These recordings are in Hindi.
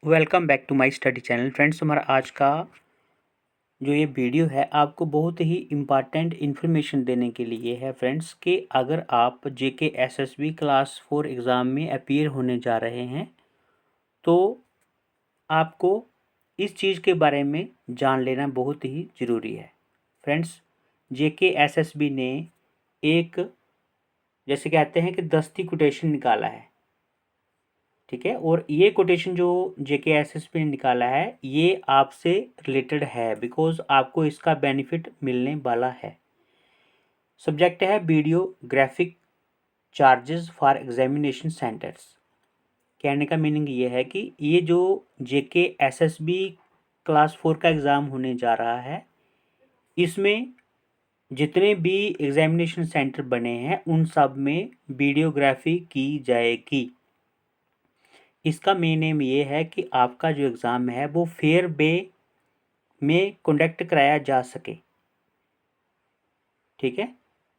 Welcome back to my study channel. Friends, हमारा आज का जो ये वीडियो है आपको बहुत ही इम्पॉर्टेंट इन्फॉर्मेशन देने के लिए है फ्रेंड्स कि अगर आप जेके एसएसबी क्लास 4 एग्ज़ाम में अपीयर होने जा रहे हैं तो आपको इस चीज़ के बारे में जान लेना बहुत ही ज़रूरी है। फ्रेंड्स, जेके एसएसबी ने एक जैसे कहते हैं कि दस्ती कोटेशन निकाला है, ठीक है। और ये कोटेशन जो जेके एसएसबी ने निकाला है ये आपसे रिलेटेड है बिकॉज आपको इसका बेनिफिट मिलने वाला है। सब्जेक्ट है video graphic charges for examination centres. कहने का मीनिंग ये है कि ये जो जेके एसएसबी क्लास 4 का एग्ज़ाम होने जा रहा है इसमें जितने भी एग्जामिनेशन सेंटर बने हैं उन सब में वीडियोग्राफी की जाएगी। इसका मेन एम ये है कि आपका जो एग्ज़ाम है वो फेयर वे में कंडक्ट कराया जा सके, ठीक है।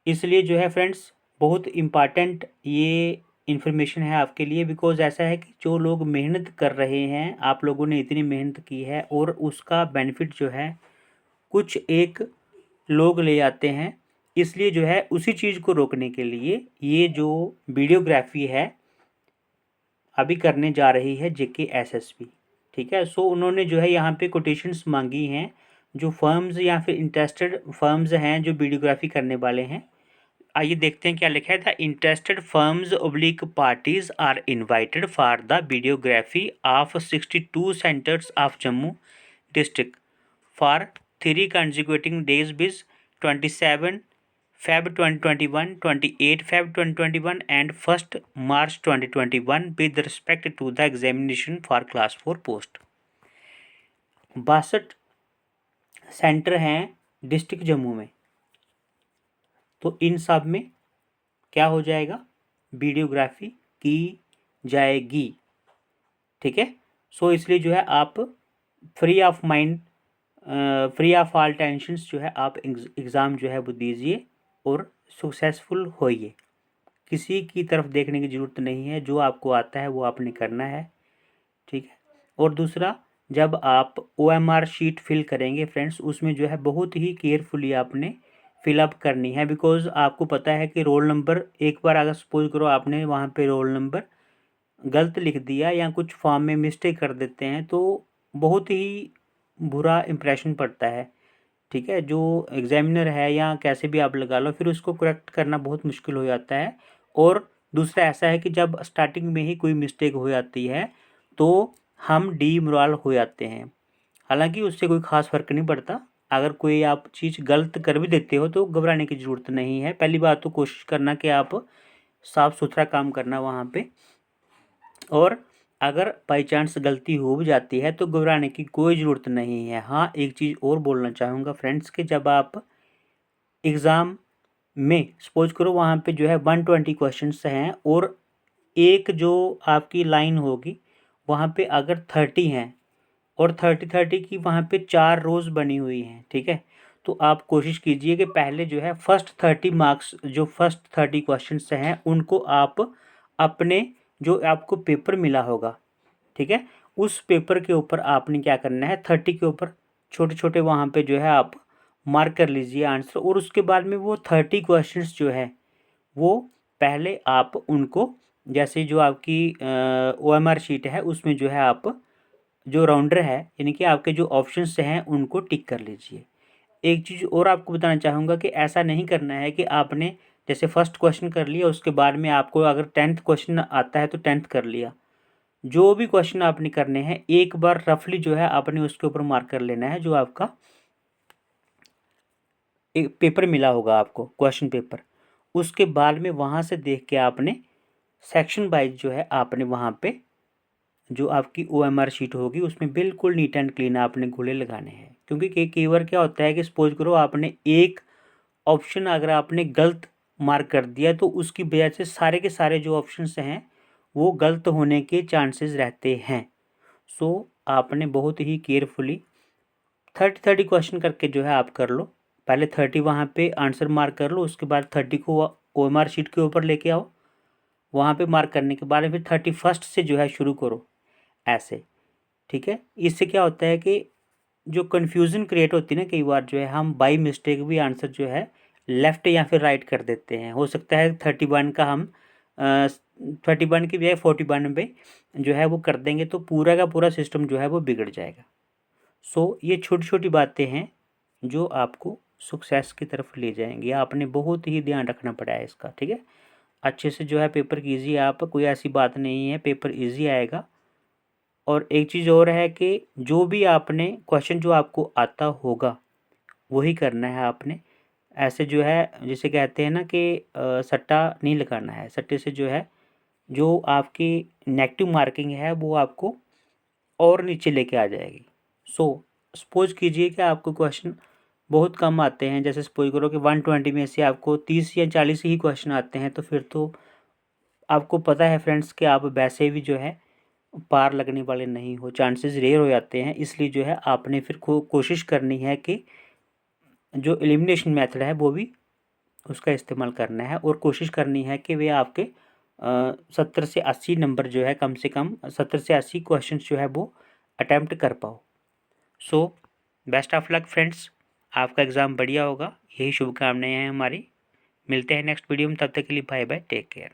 इसलिए जो है फ्रेंड्स बहुत इम्पॉर्टेंट ये इन्फॉर्मेशन है आपके लिए बिकॉज ऐसा है कि जो लोग मेहनत कर रहे हैं, आप लोगों ने इतनी मेहनत की है और उसका बेनिफिट जो है कुछ एक लोग ले आते हैं, इसलिए जो है उसी चीज़ को रोकने के लिए ये जो वीडियोग्राफी है अभी करने जा रही है जेके एसएसबी, ठीक है। सो उन्होंने जो है यहाँ पे कोटेशंस मांगी हैं जो फर्म्स या फिर इंटरेस्टेड फर्म्स हैं जो वीडियोग्राफी करने वाले हैं। आइए देखते हैं क्या लिखा है। The interested firms oblique parties are invited for the videography of 62 centres of Jammu district for 3 consecutive days with 27 Feb 2021, 28 Feb 2021 and 1st March 2021 with respect to the examination for class 4 post। 62 centre हैं डिस्ट्रिक्ट जम्मू में, तो इन सब में क्या हो जाएगा, वीडियोग्राफी की जाएगी, ठीक है। सो इसलिए जो है आप free of mind, free of all tensions जो है आप एग्ज़ाम जो है वो दीजिए और सक्सेसफुल होइए। किसी की तरफ देखने की ज़रूरत नहीं है, जो आपको आता है वो आपने करना है, ठीक है। और दूसरा, जब आप OMR शीट फिल करेंगे फ्रेंड्स उसमें जो है बहुत ही केयरफुली आपने फिलअप करनी है बिकॉज आपको पता है कि रोल नंबर, एक बार अगर सपोज करो आपने वहाँ पे रोल नंबर गलत लिख दिया या कुछ फॉर्म में मिस्टेक कर देते हैं तो बहुत ही बुरा इम्प्रेशन पड़ता है, ठीक है। जो एग्जामिनर है या कैसे भी आप लगा लो फिर उसको करेक्ट करना बहुत मुश्किल हो जाता है। और दूसरा ऐसा है कि जब स्टार्टिंग में ही कोई मिस्टेक हो जाती है तो हम डीमोरल हो जाते हैं। हालांकि उससे कोई ख़ास फ़र्क नहीं पड़ता, अगर कोई आप चीज़ गलत कर भी देते हो तो घबराने की ज़रूरत नहीं है। पहली बात तो कोशिश करना कि आप साफ़ सुथरा काम करना वहाँ पे, और अगर बाई चांस गलती हो भी जाती है तो घबराने की कोई ज़रूरत नहीं है। हाँ, एक चीज़ और बोलना चाहूँगा फ्रेंड्स कि जब आप एग्ज़ाम में सपोज करो वहाँ पे जो है 120 क्वेश्चंस हैं और एक जो आपकी लाइन होगी वहाँ पे अगर 30 हैं और 30 की वहाँ पे 4 रोज़ बनी हुई हैं, ठीक है। तो आप कोशिश कीजिए कि पहले जो है फर्स्ट 30 मार्क्स, जो फर्स्ट 30 क्वेश्चंस हैं उनको आप अपने जो आपको पेपर मिला होगा, ठीक है, उस पेपर के ऊपर आपने क्या करना है 30 के ऊपर छोटे छोटे वहाँ पे जो है आप मार्क कर लीजिए आंसर। और उसके बाद में वो 30 क्वेश्चंस जो है वो पहले आप उनको, जैसे जो आपकी OMR शीट है उसमें जो है आप जो राउंडर है यानी कि आपके जो ऑप्शंस हैं उनको टिक कर लीजिए। एक चीज़ और आपको बताना चाहूँगा कि ऐसा नहीं करना है कि आपने जैसे फर्स्ट क्वेश्चन कर लिया उसके बाद में आपको अगर 10th क्वेश्चन आता है तो 10th कर लिया। जो भी क्वेश्चन आपने करने हैं एक बार रफली जो है आपने उसके ऊपर मार्क कर लेना है, जो आपका एक पेपर मिला होगा आपको क्वेश्चन पेपर। उसके बाद में वहाँ से देख के आपने सेक्शन वाइज जो है आपने वहाँ पे जो आपकी OMR शीट होगी उसमें बिल्कुल नीट एंड क्लीन आपने गोले लगाने हैं। क्योंकि कई बार क्या होता है कि सपोज करो आपने एक ऑप्शन अगर आपने गलत मार्क कर दिया तो उसकी वजह से सारे के सारे जो ऑप्शंस हैं वो गलत होने के चांसेस रहते हैं। सो आपने बहुत ही केयरफुली 30 क्वेश्चन करके जो है आप कर लो। पहले 30 वहाँ पे आंसर मार्क कर लो, उसके बाद 30 को OMR शीट के ऊपर लेके आओ, वहाँ पे मार्क करने के बाद फिर 31st से जो है शुरू करो ऐसे। ठीक है। इससे क्या होता है कि जो कन्फ्यूज़न क्रिएट होती है ना, कई बार जो है हम बाई मिस्टेक भी आंसर जो है लेफ़्ट या फिर राइट कर देते हैं। हो सकता है 31 का हम 31 की बजाय 41 पे जो है वो कर देंगे, तो पूरा का पूरा सिस्टम जो है वो बिगड़ जाएगा। सो ये छोटी छोटी बातें हैं जो आपको सक्सेस की तरफ ले जाएंगी। आपने बहुत ही ध्यान रखना पड़ा है इसका, ठीक है। अच्छे से जो है पेपर कीजिए आप, कोई ऐसी बात नहीं है, पेपर ईजी आएगा। और एक चीज़ और है कि जो भी आपने क्वेश्चन जो आपको आता होगा वही करना है आपने। ऐसे जो है जिसे कहते हैं ना कि सट्टा नहीं लगाना है। सट्टे से जो है जो आपकी नेगेटिव मार्किंग है वो आपको और नीचे लेके आ जाएगी। सो सपोज कीजिए कि आपको क्वेश्चन बहुत कम आते हैं, जैसे सपोज करो कि 120 में से आपको 30 या 40 ही क्वेश्चन आते हैं, तो फिर तो आपको पता है फ्रेंड्स कि आप वैसे भी जो है पार लगने वाले नहीं हो, चांसेस रेयर हो जाते हैं। इसलिए जो है आपने फिर कोशिश करनी है कि जो एलिमिनेशन मेथड है वो भी उसका इस्तेमाल करना है, और कोशिश करनी है कि वे आपके 70 से 80 नंबर जो है, कम से कम 70 से 80 क्वेश्चन जो है वो अटैम्प्ट कर पाओ। So best of luck friends, आपका एग्ज़ाम बढ़िया होगा, यही शुभकामनाएं हैं हमारी। मिलते हैं नेक्स्ट वीडियो में, तब तक के लिए बाय बाय, टेक केयर।